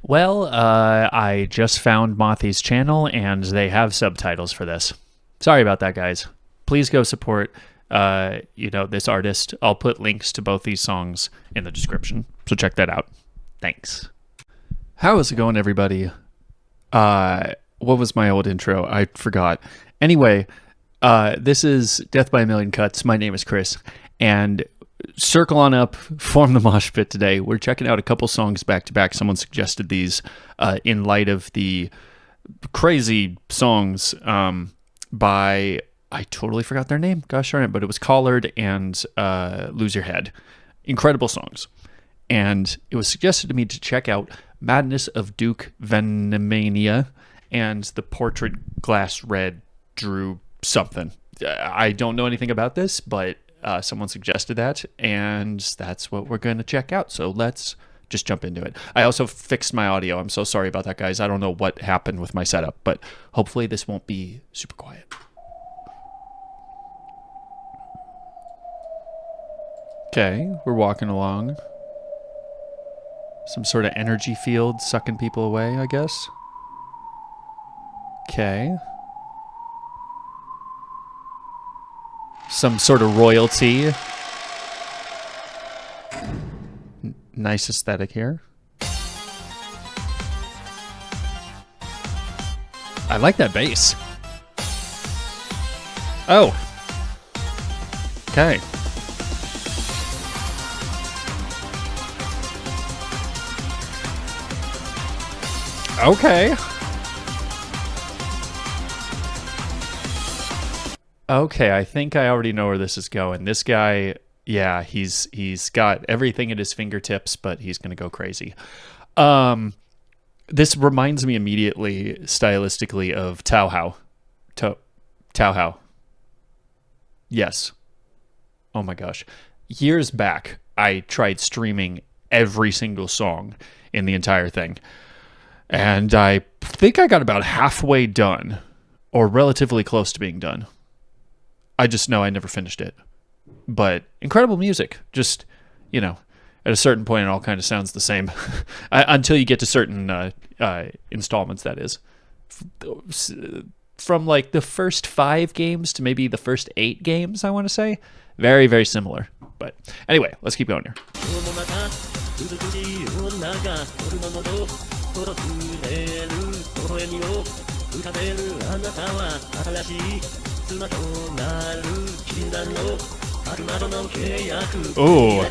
Well, I just found Mothy's channel and they have subtitles for this. Sorry about that, guys. Please go support, this artist. I'll put links to both these songs in the description, so check that out. Thanks. How is it going, everybody? What was my old intro? I forgot. Anyway, this is Death by a Million Cuts. My name is Chris, and circle on up, form the mosh pit today. We're checking out a couple songs back to back. Someone suggested these in light of the crazy songs by, I totally forgot their name, gosh darn it, but it was Collard and Lose Your Head. Incredible songs. And it was suggested to me to check out Madness of Duke Venomania and the portrait Glassred drew something. I don't know anything about this, but someone suggested that, and that's what we're going to check out. So let's just jump into it. I also fixed my audio. I'm so sorry about that, guys. I don't know what happened with my setup, but hopefully this won't be super quiet. Okay, we're walking along. Some sort of energy field sucking people away, I guess. Okay. Some sort of royalty. Nice aesthetic here. I like that bass. Oh. Okay. Okay. Okay, I think I already know where this is going. This guy, yeah, he's got everything at his fingertips, but he's going to go crazy. This reminds me immediately, stylistically, of Tao Hao. Tao Hao. Yes. Oh my gosh. Years back, I tried streaming every single song in the entire thing. And I think I got about halfway done, or relatively close to being done. I just know I never finished it. But incredible music. Just, at a certain point it all kind of sounds the same. Until you get to certain installments, that is. From like the first 5 games to maybe the first 8 games, I want to say. Very, very similar. But anyway, let's keep going here. Oh.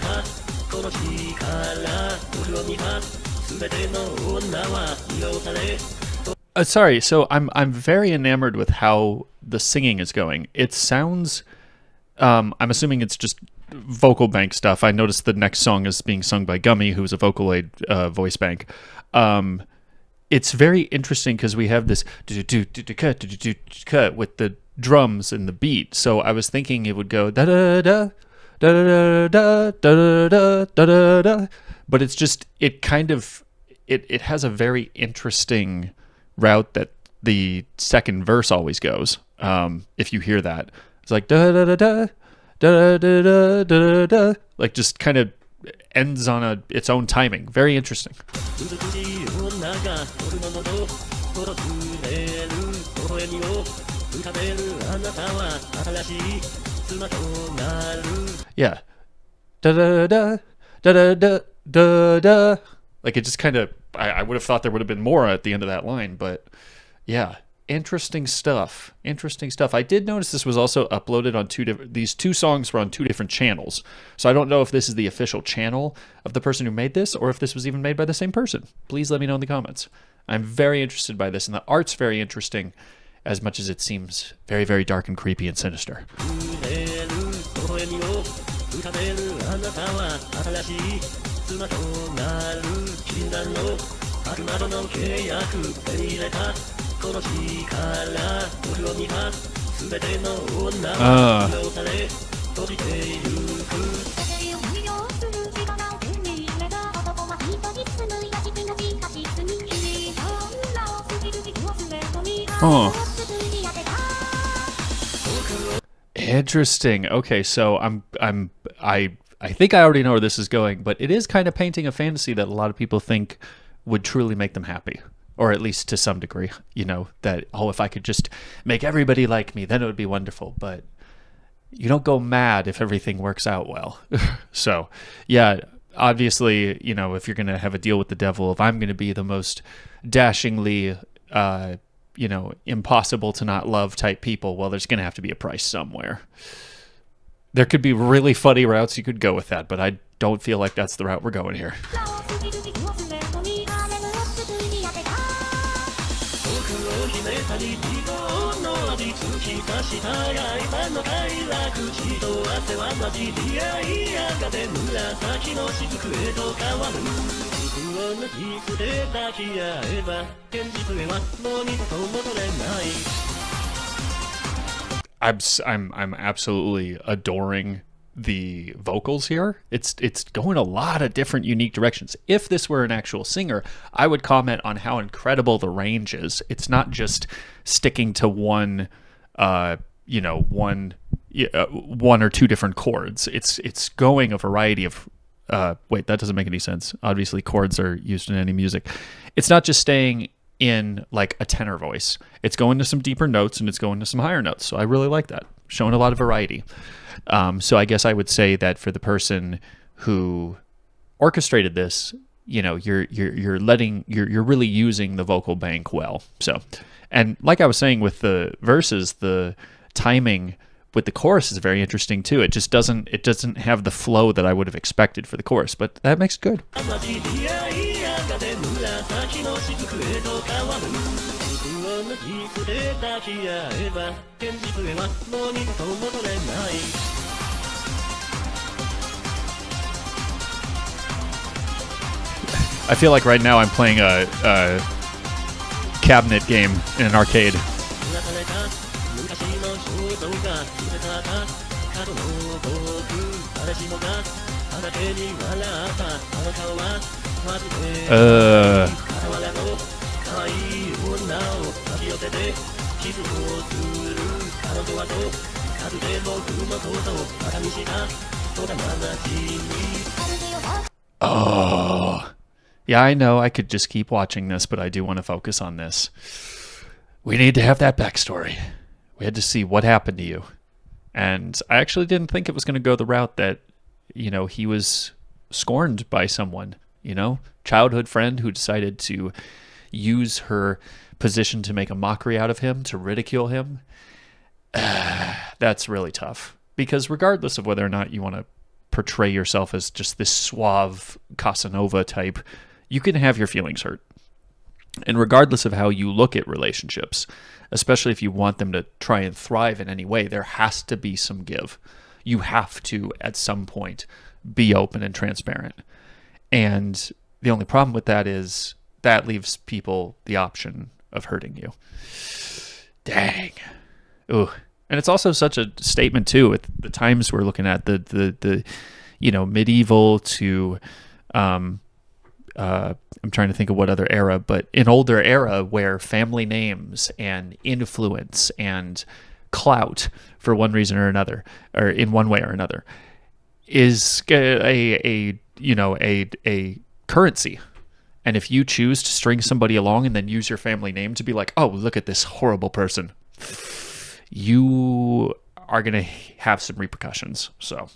Sorry, so I'm very enamored with how the singing is going. It sounds, I'm assuming it's just vocal bank stuff. I noticed the next song is being sung by Gummy, who's a Vocaloid voice bank. It's very interesting because we have this cut with the drums and the beat. So I was thinking it would go da da da da da da da da da da, but it's just it has a very interesting route that the second verse always goes. If you hear that, it's like da da da da da da da da da, like just kind of ends on its own timing. Very interesting. Yeah. Da da da da da da da da. Like it just kind of. I would have thought there would have been more at the end of that line, but yeah, interesting stuff. Interesting stuff. I did notice this was also uploaded on these two songs were on 2 different channels. So I don't know if this is the official channel of the person who made this or if this was even made by the same person. Please let me know in the comments. I'm very interested by this, and the art's very interesting as much as it seems very, very dark and creepy and sinister. Oh. Interesting. Okay, so I think I already know where this is going, but it is kind of painting a fantasy that a lot of people think would truly make them happy, or at least to some degree, that, oh, if I could just make everybody like me, then it would be wonderful. But you don't go mad if everything works out well. So, yeah, obviously, if you're going to have a deal with the devil, if I'm going to be the most dashingly, impossible to not love type people, well, there's going to have to be a price somewhere. There could be really funny routes you could go with that, but I don't feel like that's the route we're going here. I'm absolutely adoring the vocals here. It's going a lot of different unique directions. If this were an actual singer, I would comment on how incredible the range is. It's not just sticking to one or two different chords. It's going a variety of wait, that doesn't make any sense. Obviously chords are used in any music. It's not just staying in like a tenor voice. It's going to some deeper notes and it's going to some higher notes. So I really like that. Showing a lot of variety. So I guess I would say that for the person who orchestrated this, you're really using the vocal bank well. So, and like I was saying with the verses, the timing with the chorus is very interesting too. It just doesn't have the flow that I would have expected for the chorus, but that makes it good. I feel like right now I'm playing a cabinet game in an arcade. Oh. Yeah, I know I could just keep watching this, but I do want to focus on this. We need to have that backstory. We had to see what happened to you. And I actually didn't think it was going to go the route that, he was scorned by someone, childhood friend who decided to use her position to make a mockery out of him, to ridicule him. That's really tough. Because regardless of whether or not you want to portray yourself as just this suave Casanova type, you can have your feelings hurt. And regardless of how you look at relationships, especially if you want them to try and thrive in any way, there has to be some give. You have to, at some point, be open and transparent. And the only problem with that is that leaves people the option of hurting you. Dang. Ooh. And it's also such a statement, too, at the times we're looking at, the medieval to... I'm trying to think of what other era, but an older era where family names and influence and clout, for one reason or another, or in one way or another, is a currency. And if you choose to string somebody along and then use your family name to be like, oh, look at this horrible person, you are going to have some repercussions. So,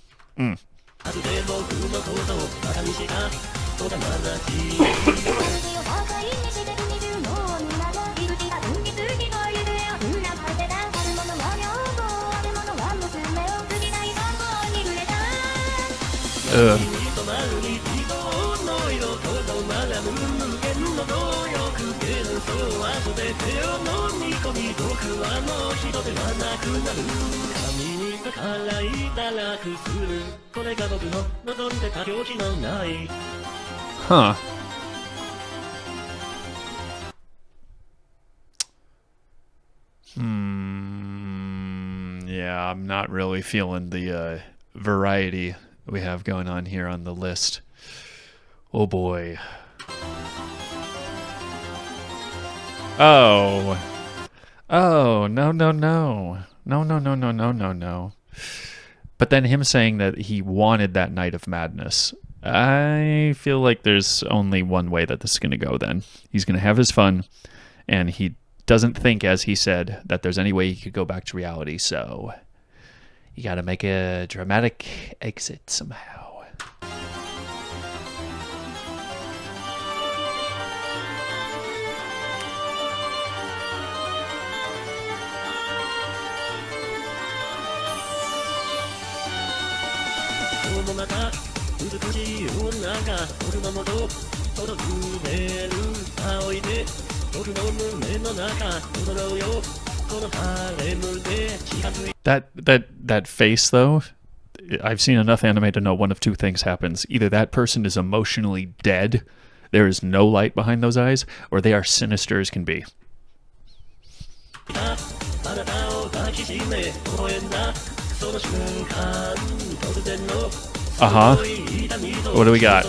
Huh. Yeah, I'm not really feeling the variety we have going on here on the list. Oh boy. Oh, no. But then him saying that he wanted that night of madness, I feel like there's only one way that this is going to go then. He's going to have his fun, and he doesn't think, as he said, that there's any way he could go back to reality, so you got to make a dramatic exit somehow. That face though, I've seen enough anime to know one of two things happens. Either that person is emotionally dead, there is no light behind those eyes, or they are sinister as can be. Uh-huh. What do we got?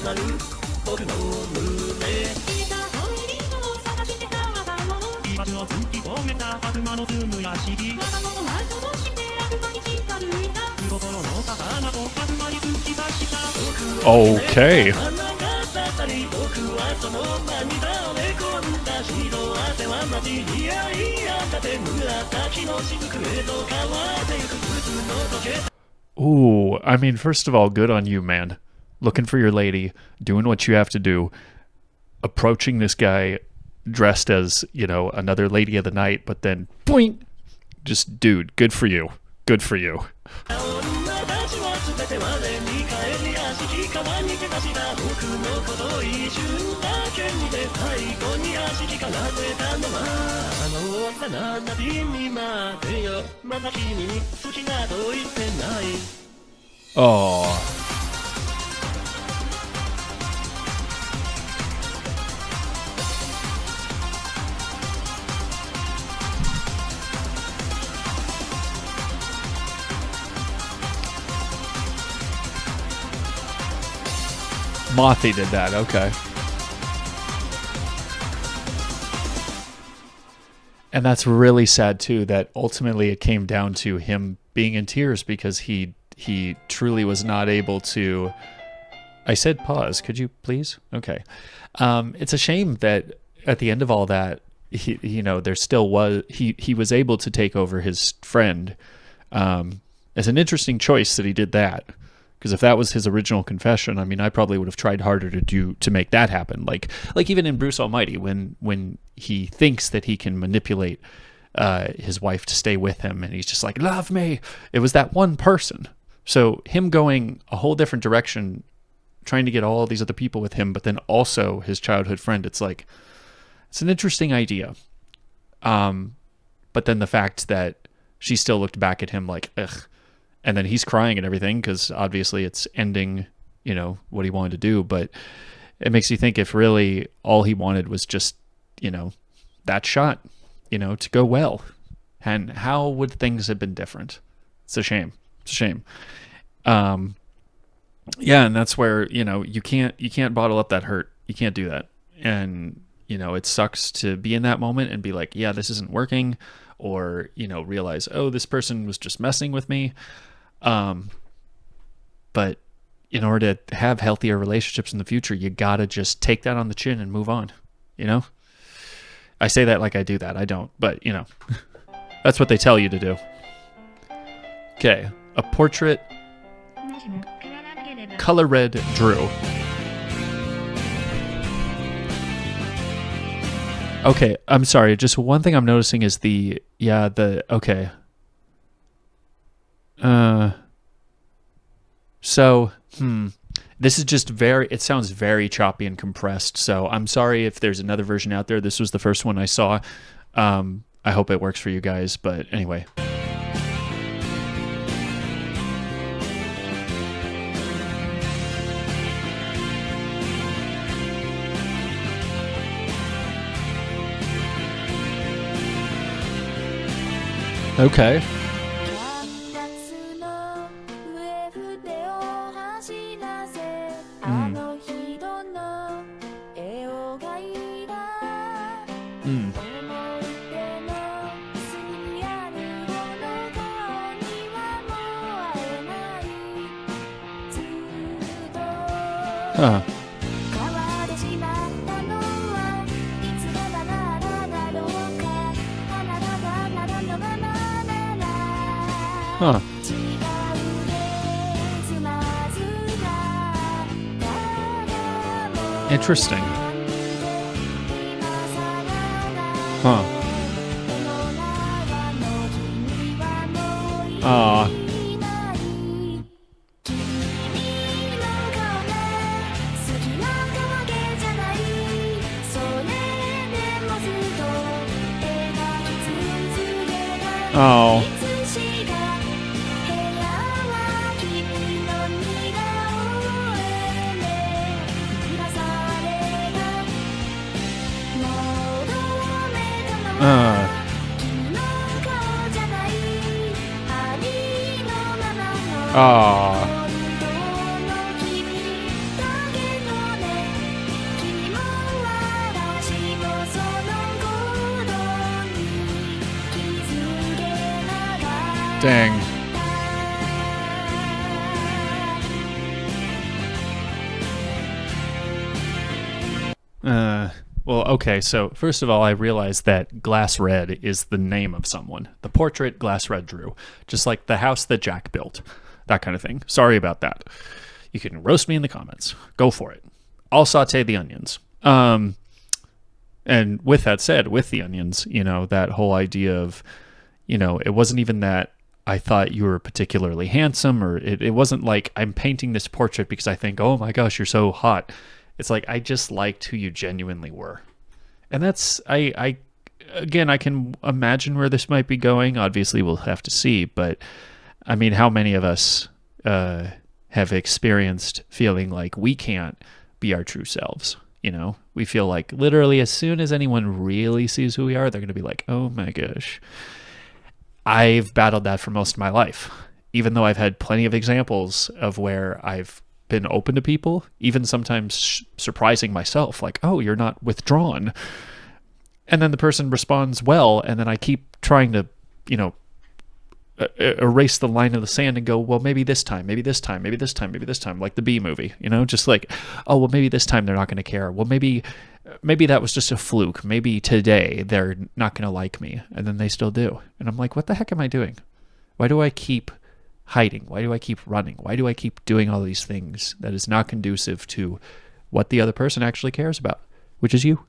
Okay. Ooh, I mean, first of all, good on you, man. Looking for your lady, doing what you have to do, approaching this guy dressed as, you know, another lady of the night, but then, boing, just, dude, good for you. Good for you. Oh. Mothy did that, okay. And that's really sad too, that ultimately it came down to him being in tears because he truly was not able to. I said pause, could you please? Okay. It's a shame that at the end of all that, there still was, he was able to take over his friend. It's an interesting choice that he did that. Because if that was his original confession, I mean, I probably would have tried harder to make that happen. Like even in Bruce Almighty, when he thinks that he can manipulate his wife to stay with him, and he's just like, "Love me." It was that one person. So him going a whole different direction, trying to get all these other people with him, but then also his childhood friend. It's like, it's an interesting idea. But then the fact that she still looked back at him like, ugh. And then he's crying and everything because obviously it's ending, what he wanted to do. But it makes you think if really all he wanted was just, that shot, to go well. And how would things have been different? It's a shame. It's a shame. Yeah, and that's where, you can't bottle up that hurt. You can't do that. And, it sucks to be in that moment and be like, yeah, this isn't working. Or, realize, oh, this person was just messing with me. But in order to have healthier relationships in the future, you gotta just take that on the chin and move on. I say that like I do that. I don't, but that's what they tell you to do. Okay, a portrait. Color red Drew. Okay, I'm sorry. Just one thing I'm noticing is okay. This is just it sounds very choppy and compressed, so I'm sorry if there's another version out there. This was the first one I saw. I hope it works for you guys, but anyway. Okay. Huh. Huh. Interesting. Huh. Aw. Oh. Aw. Dang. Well, okay, so first of all, I realized that Glassred is the name of someone. The portrait Glassred drew. Just like the house that Jack built. That kind of thing. Sorry about that. You can roast me in the comments. Go for it. I'll saute the onions. And with that said, with the onions, you know, that whole idea of, you know, it wasn't even that I thought you were particularly handsome, or it wasn't like I'm painting this portrait because I think, oh my gosh, you're so hot. It's like I just liked who you genuinely were. And that's, again, I can imagine where this might be going. Obviously, we'll have to see. But, I mean, how many of us have experienced feeling like we can't be our true selves? You know, we feel like literally as soon as anyone really sees who we are, they're going to be like, oh my gosh. I've battled that for most of my life, even though I've had plenty of examples of where I've been open to people, even sometimes surprising myself, like, oh, you're not withdrawn. And then the person responds well, and then I keep trying to, you know, erase the line of the sand and go, well, maybe this time, maybe this time, maybe this time, maybe this time, like the Bee movie, you know, just like, oh, well, maybe this time they're not going to care. Well, maybe that was just a fluke. Maybe today they're not going to like me, and then they still do. And I'm like, what the heck am I doing? Why do I keep hiding? Why do I keep running? Why do I keep doing all these things that is not conducive to what the other person actually cares about, which is you?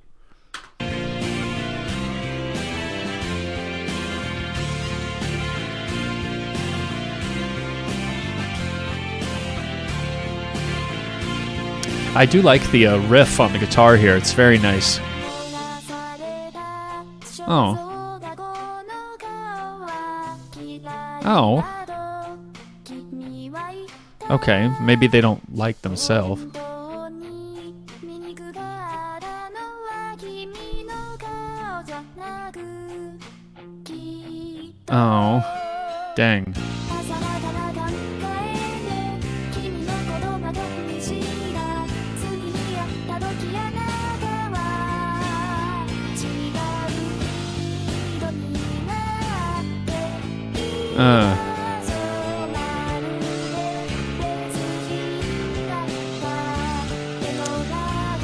I do like the riff on the guitar here. It's very nice. Oh. Oh. Okay, maybe they don't like themselves. Oh. Dang.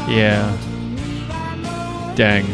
Yeah. Dang.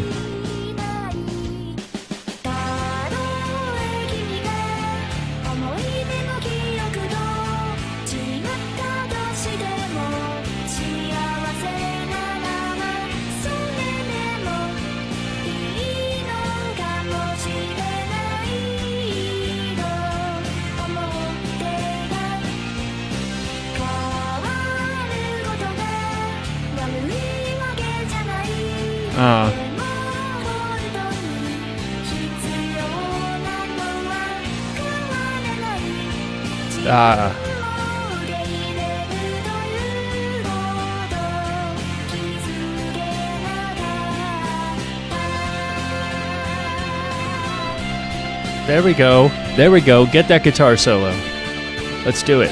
There we go. There we go. Get that guitar solo. Let's do it.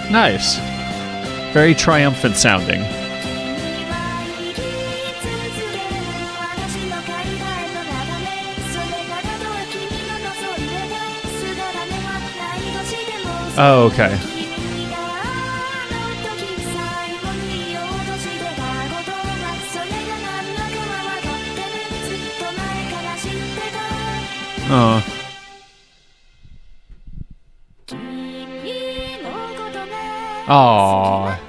Nice. Very triumphant sounding. Oh, okay. Oh. Aww.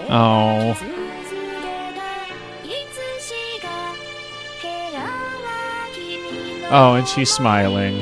Oh. Oh, and she's smiling.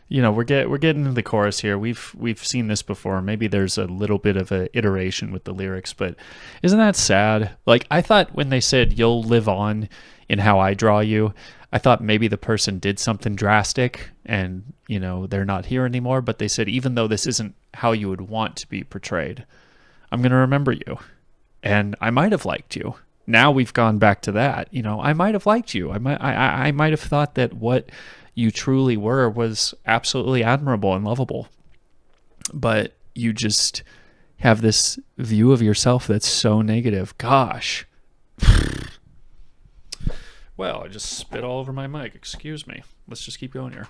You know, we're getting into the chorus here. We've seen this before. Maybe there's a little bit of a iteration with the lyrics, but isn't that sad? Like, I thought when they said you'll live on in how I draw you, I thought maybe the person did something drastic and, you know, they're not here anymore, but they said even though this isn't how you would want to be portrayed, I'm going to remember you. And I might have liked you. Now we've gone back to that. You know, I might have liked you. I might have thought that what you truly were was absolutely admirable and lovable. But you just have this view of yourself that's so negative. Gosh. Well, I just spit all over my mic. Excuse me. Let's just keep going here.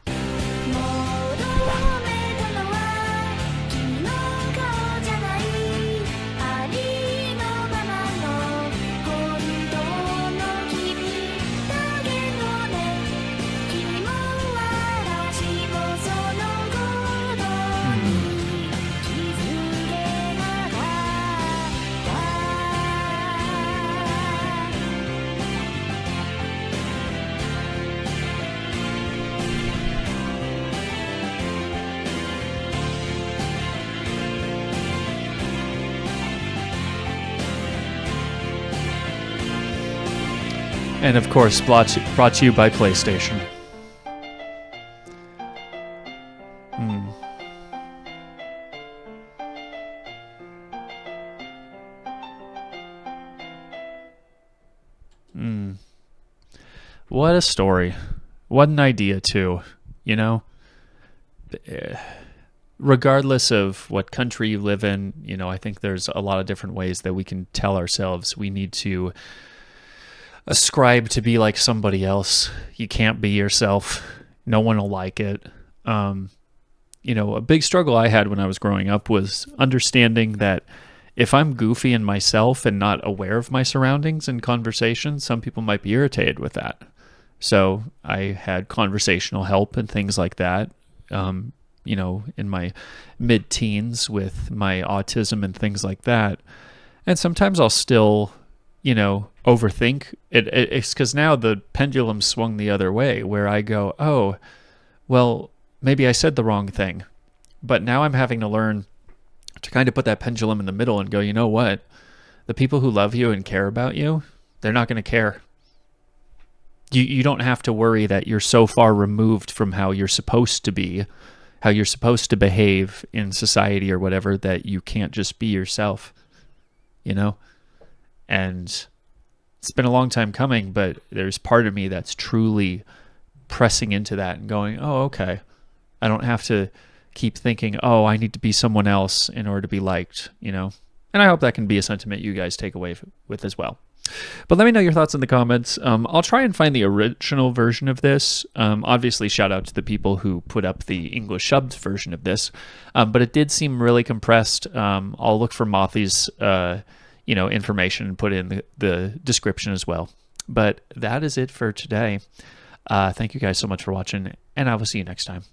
And of course, brought to you by PlayStation. What a story. What an idea, too. You know? Regardless of what country you live in, you know, I think there's a lot of different ways that we can tell ourselves we need to ascribe to be like somebody else. You can't be yourself. No one will like it. You know, a big struggle I had when I was growing up was understanding that if I'm goofy in myself and not aware of my surroundings and conversations, some people might be irritated with that. So I had conversational help and things like that, you know, in my mid-teens with my autism and things like that. And sometimes I'll still, you know, overthink it. It's because now the pendulum swung the other way where I go, oh, well, maybe I said the wrong thing. But now I'm having to learn to kind of put that pendulum in the middle and go, you know what? The people who love you and care about you, they're not going to care. You don't have to worry that you're so far removed from how you're supposed to be, how you're supposed to behave in society or whatever, that you can't just be yourself, you know? And it's been a long time coming, but there's part of me that's truly pressing into that and going, oh, okay. I don't have to keep thinking, oh, I need to be someone else in order to be liked, you know? And I hope that can be a sentiment you guys take away with as well. But let me know your thoughts in the comments. I'll try and find the original version of this. Obviously, shout out to the people who put up the English subbed version of this. But it did seem really compressed. I'll look for Mothy's information and put it in the description as well. But that is it for today. Thank you guys so much for watching, and I will see you next time.